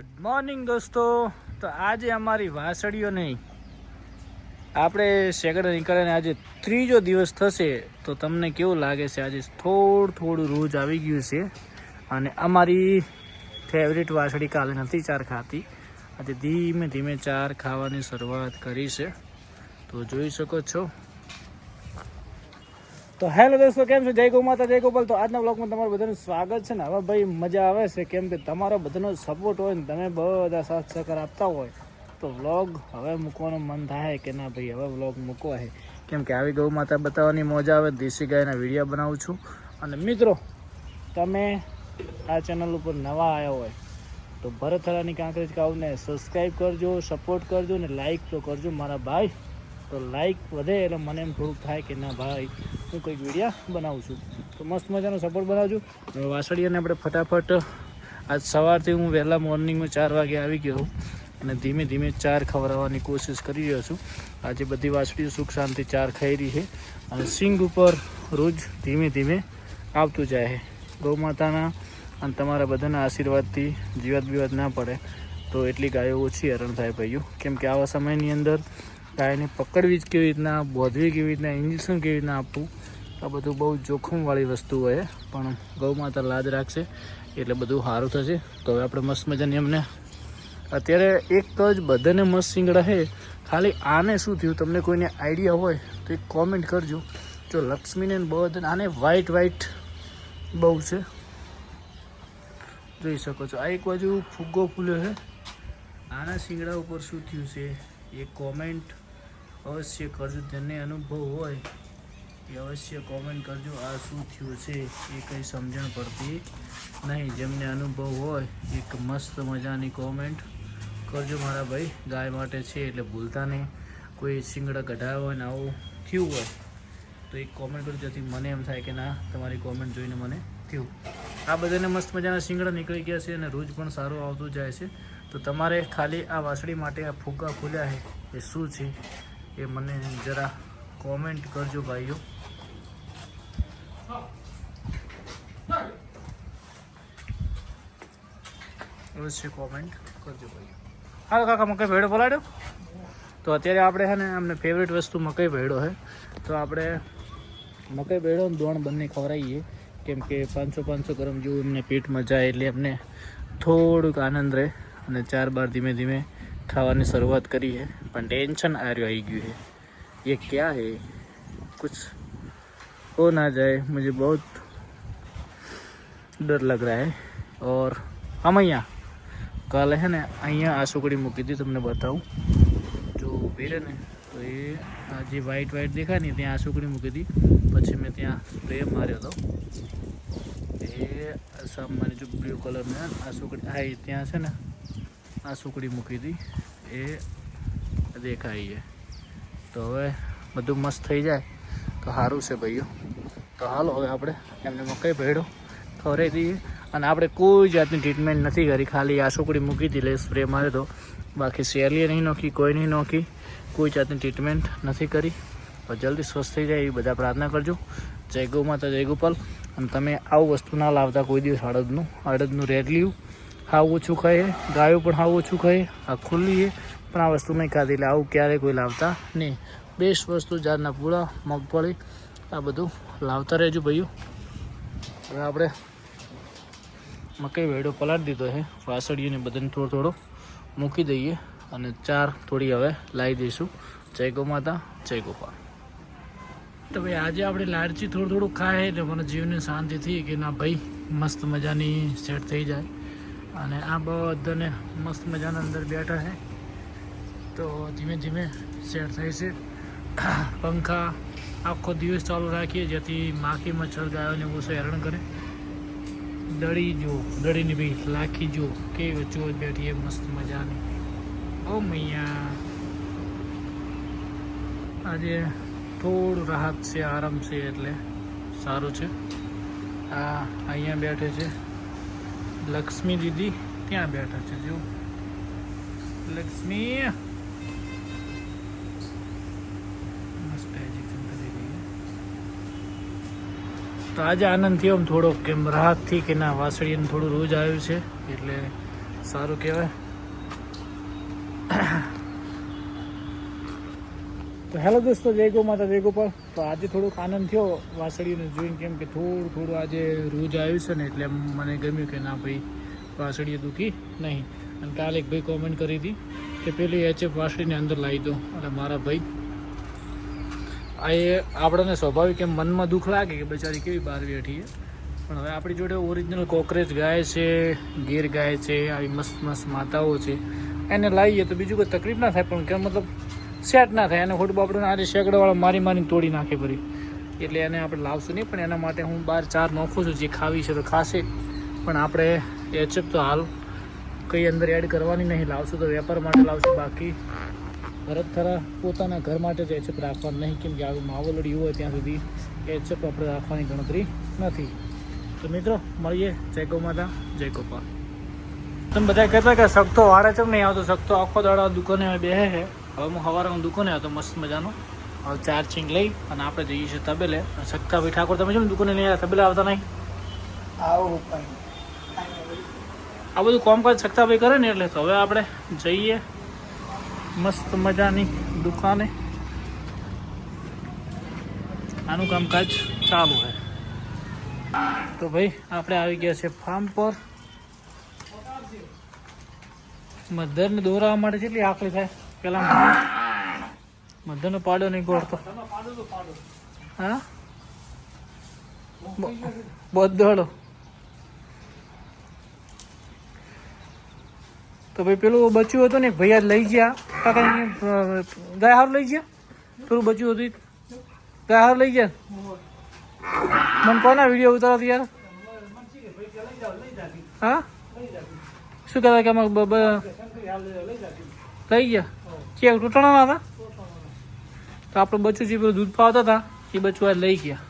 Good morning દોસ્તો. તો આજે અમારી વાસળીઓ નહીં, આપણે સેકન્ડ નીકળીને આજે ત્રીજો દિવસ થશે. તો તમને કેવું લાગે છે? આજે થોડું રોજ આવી ગયું છે અને અમારી ફેવરિટ વાસળી કાલે નથી ચાર ખાતી, આજે ધીમે ધીમે ચાર ખાવાની શરૂઆત કરી છે. તો જોઈ શકો છો. તો હેલો દોસ્તો, કેમ છો? જય ગૌ માતા, જય ગોપાલ. તો આજના બ્લોગમાં તમારું બધાનું સ્વાગત છે ને. હવે ભાઈ મજા આવે છે, કેમ કે તમારો બધાનો સપોર્ટ હોય ને, તમે બધા સાથ સહકાર આપતા હોય તો વ્લોગ હવે મૂકવાનું મન થાય કે ના ભાઈ હવે વ્લોગ મૂકવા છે. કેમ કે આવી ગૌ માતા બતાવવાની મજા આવે. દેશી ગાયના વિડીયો બનાવું છું. અને મિત્રો, તમે આ ચેનલ ઉપર નવા આવ્યા હોય તો ભરત હરાની કાંકરેજ કાવને સબસ્ક્રાઈબ કરજો, સપોર્ટ કરજો ને લાઈક તો કરજો મારા ભાઈ. તો લાઈક વધે એટલે મને એમ થોડુંક થાય કે ના ભાઈ હું કંઈક વિડીયો બનાવું છું. તો મસ્ત મજાનો સપોર્ટ બનાવજો. વાસળીઓને આપણે ફટાફટ આજ સવારથી હું વહેલા મોર્નિંગમાં 4 વાગે આવી ગયો અને ધીમે ધીમે ચાર ખવડાવવાની કોશિશ કરી રહ્યો છું. આજે બધી વાસળીઓ સુખ શાંતિ ચાર ખાઈ રહી છે અને સિંગ ઉપર રોજ ધીમે ધીમે આવતું જાય છે. ગૌ માતાના અને તમારા બધાના આશીર્વાદથી જીવાત બીવાત ના પડે તો એટલી ગાયો ઓછી હેરાન થાય ભાઈઓ. કેમ કે આવા સમયની અંદર ગાયને પકડવી જ કેવી રીતના, બોધવી કેવી રીતના, ઇન્જેક્શન કેવી રીતના આપવું, આ બધું બહુ જોખમવાળી વસ્તુ હોય. પણ ગૌ માતા લાજ રાખશે એટલે બધું સારું થશે. તો હવે આપણે મસ્ત મજાની એમને અત્યારે એક જ બધાને મસ્ત શિંગડા છે. ખાલી આને શું થયું તમને કોઈને આઈડિયા હોય તો એક કોમેન્ટ કરજો. જો લક્ષ્મીને બધાને આને વ્હાઈટ બહુ છે, જોઈ શકો છો. આ એક બાજુ ફુગ્ગો ફૂલ્યો છે. આના શિંગડા ઉપર શું થયું છે એ કોમેન્ટ અવશ્ય કરજો. જેને અનુભવ હોય એ અવશ્ય કોમેન્ટ કરજો. આ શું થયું છે એ કંઈ સમજણ પડતી નહીં. જેમને અનુભવ હોય એક મસ્ત મજાની કોમેન્ટ કરજો મારા ભાઈ. ગાય માટે છે એટલે ભૂલતા નહીં. કોઈ શિંગડા કઢાવ્યા હોય ને આવું થયું હોય તો એક કોમેન્ટ કરજો, જેથી મને એમ થાય કે ના તમારી કોમેન્ટ જોઈને મને થયું. આ બધાને મસ્ત મજાના શિંગડા નીકળી ગયા છે અને રોજ પણ સારું આવતું જાય છે. તો તમારે ખાલી આ વાસળી માટે આ ફુગ્ગા ખુલ્યા છે એ શું છે એ મને જરા કોમેન્ટ કરજો ભાઈઓ. અવશ્ય કોમેન્ટ કરજો ભાઈઓ. હાલો કાકા, મકાઈ ભેડો બોલાડ્યો. તો અત્યારે આપણે છે ને અમને ફેવરેટ વસ્તુ મકાઈ ભેડો છે. તો આપણે મકાઈ ભેડો અને દોણ બંને ખવડાવીએ. કેમ કે 500 ગ્રામ જેવું એમને પેટમાં જાય એટલે એમને થોડુંક આનંદ રહે. અને 4 બાર ધીમે ધીમે ખાવાની શરૂઆત કરી है. पर टेंशन આવી ગયું है. ये क्या है, कुछ हो ना जाए, मुझे बहुत डर लग रहा है. और हम અહીંયા કાલે है ને અહીંયા આ સુકડી મૂકી હતી, તમને બતાવું. જો ઊભી રહે ને તો એ આ જે વ્હાઈટ દેખાય ને ત્યાં આ સુકડી મૂકી હતી. પછી મેં ત્યાં સ્પ્રે માર્યો હતો. એ સામાન્ય જો બ્લુ કલરને આ સુકડી આ ત્યાં છે ને આ સુકડી મૂકી હતી એ દેખાય છે. તો હવે બધું મસ્ત થઈ જાય તો સારું છે ભાઈઓ. તો હાલો હવે આપણે એમને મકાઈ ભેડો ખવડાવી દઈએ. અને આપણે કોઈ જાતની ટ્રીટમેન્ટ નથી કરી, ખાલી આ સુકડી મૂકી હતી એટલે સ્પ્રે માર્યો હતો. બાકી શેલીએ નહીં નોખી, કોઈ નહીં નોખી, કોઈ જાતની ટ્રીટમેન્ટ નથી કરી. તો જલ્દી સ્વસ્થ થઈ જાય એ બધા પ્રાર્થના કરજો. જય ગૌ માતા, જય ગોપાલ. અને તમે આવું વસ્તુ ના લાવતા કોઈ દિવસ. અડદનું રેડલિયું હાવ ઓછું ખાઈએ, ગાયો પણ હાવ ઓછું ખાઈએ. આ ખુલ્લી છે પણ આ વસ્તુ નહીં ખાધી એટલે આવું ક્યારેય કોઈ લાવતા નહીં. બેસ્ટ વસ્તુ ઝાડના પૂળા, મગફળી આ બધું લાવતા રહેજો ભાઈઓ. હવે આપણે મકાઈ ભેડો પલાળી દીધો છે. વાસળીઓને બધાને થોડો મૂકી દઈએ અને ચાર થોડી હવે લાવી દઈશું. જય ગૌ માતા, જય ગોપાલ. તો ભાઈ આજે આપણે લાડચી થોડું ખાય એટલે મને જીવને શાંતિથી કે ના ભાઈ મસ્ત મજાની સેટ થઈ જાય. અને આ બધાને મસ્ત મજાના અંદર બેઠા છે તો ધીમે ધીમે સેટ થાય છે. પંખા આખો દિવસ ચાલુ રાખીએ જેથી માખી મચ્છર ગાયોને ઓછો હેરાન કરે. દડીની ભાઈ લાખી જો કેવી ચોર બેઠી મસ્ત મજાની. ઓ મૈયા આજે થોડું રાહત છે, આરામ છે એટલે સારું છે. આ અહીંયા બેઠે છે લક્ષ્મી દીદી, ત્યાં બેઠા છે. જો લક્ષ્મી મસ્ત એજેક્શન કરી રહી. તો આજે આનંદ થયો થોડોક, કેમ રાહતથી કે ના વાસળીને થોડું રોજ આવ્યું છે એટલે સારું કહેવાય. તો હેલો દોસ્તો, જય ગો માતા, જય ગોપાલ. તો આજે થોડોક આનંદ થયો વાસળીને જોઈને, કેમ કે થોડું આજે રોજ આવ્યું છે ને એટલે મને ગમ્યું કે ના ભાઈ વાસળીએ દુખી નહીં. અને કાલે એક ભાઈ કોમેન્ટ કરી હતી કે પેલી HF વાસળીને અંદર લાવી દો. અને મારા ભાઈ આ એ આપણને સ્વાભાવિક એમ મનમાં દુઃખ લાગે કે બચારી કેવી બહાર બેઠી છે, પણ હવે આપણી જોડે ઓરિજિનલ કોકરેજ ગાય છે, ગીર ગાય છે, આવી મસ્ત મસ્ત માતાઓ છે, એને લાવીએ તો બીજું કોઈ તકલીફ ના થાય. પણ કે મતલબ સેટ ના થાય, એને ખોટું આપણે આજે શેકડાવાળા મારીને તોડી નાખે ફરી, એટલે એને આપણે લાવશું નહીં. પણ એના માટે હું 4 નોખું છું, જે ખાવી છે તો ખાશે. પણ આપણે HF તો હાલ કંઈ અંદર એડ કરવાની નહીં, લાવશું તો વેપાર માટે લાવશું. બાકી ભરતથરા પોતાના ઘર માટે જ HF રાખવાનું નહીં, કેમ કે આવી માવલડી હોય ત્યાં સુધી HF આપણે રાખવાની ગણતરી નથી. તો મિત્રો મળીએ. જય ગૌ માતા, જય ગોપાલ. તમે બધા કહેતા કે સખતો વાળે ચમ નહીં આવતો, સખતો આખો દાડો દુકાને બેસે છે. હવે હું સવારે દુકાને આવતો મસ્ત મજાનો, હવે ચાર્જિંગ લઈ અને આપણે જઈએ છીએ તબેલે. સખતાભાઈ ઠાકોર, તમે શું દુકાને નહીં આવ્યા, તબેલે આવતા નહીં? આ બધું કામકાજ સખતાભાઈ કરે ને એટલે. તો હવે આપણે જઈએ મસ્ત મજાની દુકાને, આનું કામકાજ ચાલુ છે. તો ભાઈ આપણે આવી ગયા છે ફાર્મ પર. મધરને દોરાવવા માટે કેટલી આકલી થાય. પેલા મધરનો પાડો નહીં ગોળતો. હા બધો. તો ભાઈ પેલું બચ્યું હતું ને ભૈયા લઈ ગયા કાકા, ગાય હાર લઈ ગયા. પેલું બચ્યું હતું ગાય હાર લઈ ગયા. મને કોના વિડીયો ઉતારતા યાર? હા શું કહેવાય કે લઈ ગયા ચેક તૂટણા હતા. તો આપણે બચ્ચું જે પેલું દૂધ પાવતા હતા એ બચ્ચું આ લઈ ગયા.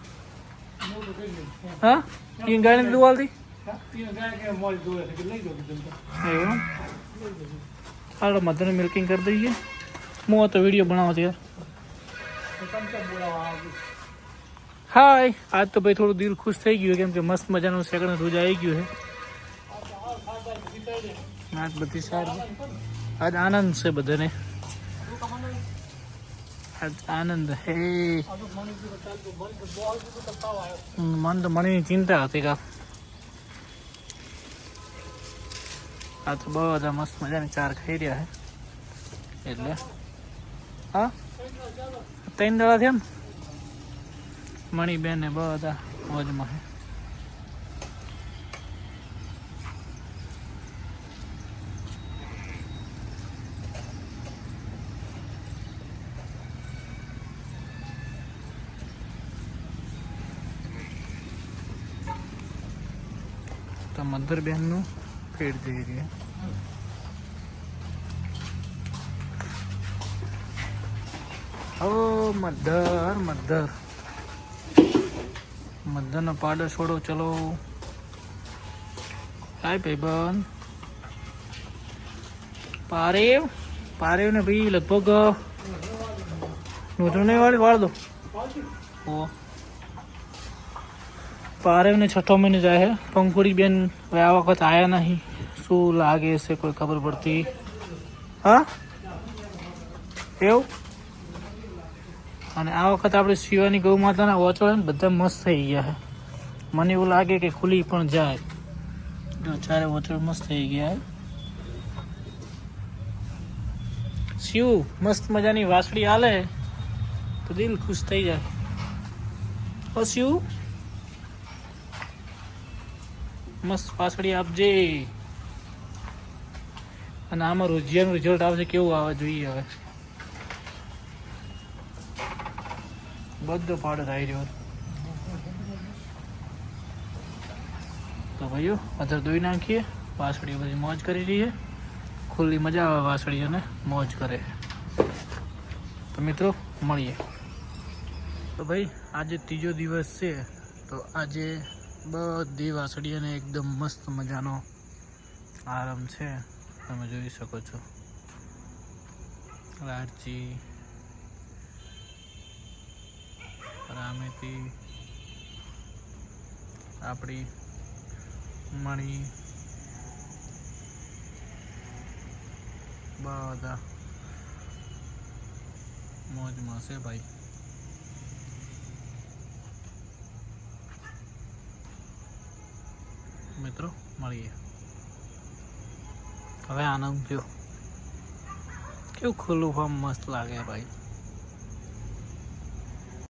હા એ ગાયને દુવાલથી એવું. હાલો મધરને મિલ્કિંગ કરી દઈએ. હું તો વિડીયો બનાવો યાર. હાય, આજ તો ભાઈ થોડું દિલ ખુશ થઈ ગયું, કેમ કે મસ્ત મજાનું સેકન્ડ રોજ આવી ગયું છે. આજ બધી સારી, આજ આનંદ છે બધાને, આજ આનંદ હે. મન તો મણીની ચિંતા હતી કા. આ તો બધા મસ્ત મજાની ચાર ખાઈ રહ્યા છે એટલે. હા 3 દાડા થયા ને. મણીબેન ને બધા મોજમાં છે. તો મધરબેનનું ફેર જઈ રહ્યા. ઓ મધરનો પાડો છોડો. ચલો હાય ભાઈબંધ. પારેવ ને ભાઈ લગભગ નોંધો નહીં વાળ દો. ઓ પારેવ ને 6 મહિને જાય છે. પંખુડી બેન હવે આ વખત આવ્યા નહીં, શું લાગે છે કોઈ ખબર પડતી. હા એવું. અને આ વખત આપણે શિવાની ગૌ માતાના ઓચોળે ને બધા મસ્ત થઈ ગયા છે. મને એવું લાગે કે ખુલી પણ જાય. જો 4 ઓચોળ મસ્ત થઈ ગયા છે. શિવ મસ્ત મજાની વાસળી હાલે તો દિલ ખુશ થઈ જાય. ઓ શિવ મસ્ત વાસળી આપજે. અને આમાં રોજિયાનું રિઝલ્ટ આવશે કેવું આવે જોઈએ. હવે બધો પાડો થઈ રહ્યો. તો ભાઈઓ અધર ધોઈ નાખીએ. વાસળીઓ બધી મોજ કરી રહી છે. ખુલ્લી મજા આવે વાસળીઓને મોજ કરે. તો મિત્રો મળીએ. તો ભાઈ આજે 3જો દિવસ છે. તો આજે બધી વાસળીઓને એકદમ મસ્ત મજાનો આરામ છે. તમે જોઈ શકો છો. રાજજી, રામેતી, આપણી મણી, બધા મોજમાં છે ભાઈ. મિત્રો મળીએ હવે. આનંદ થયો. કેવું ખુલ્લું ફાર્મ મસ્ત લાગે ભાઈ.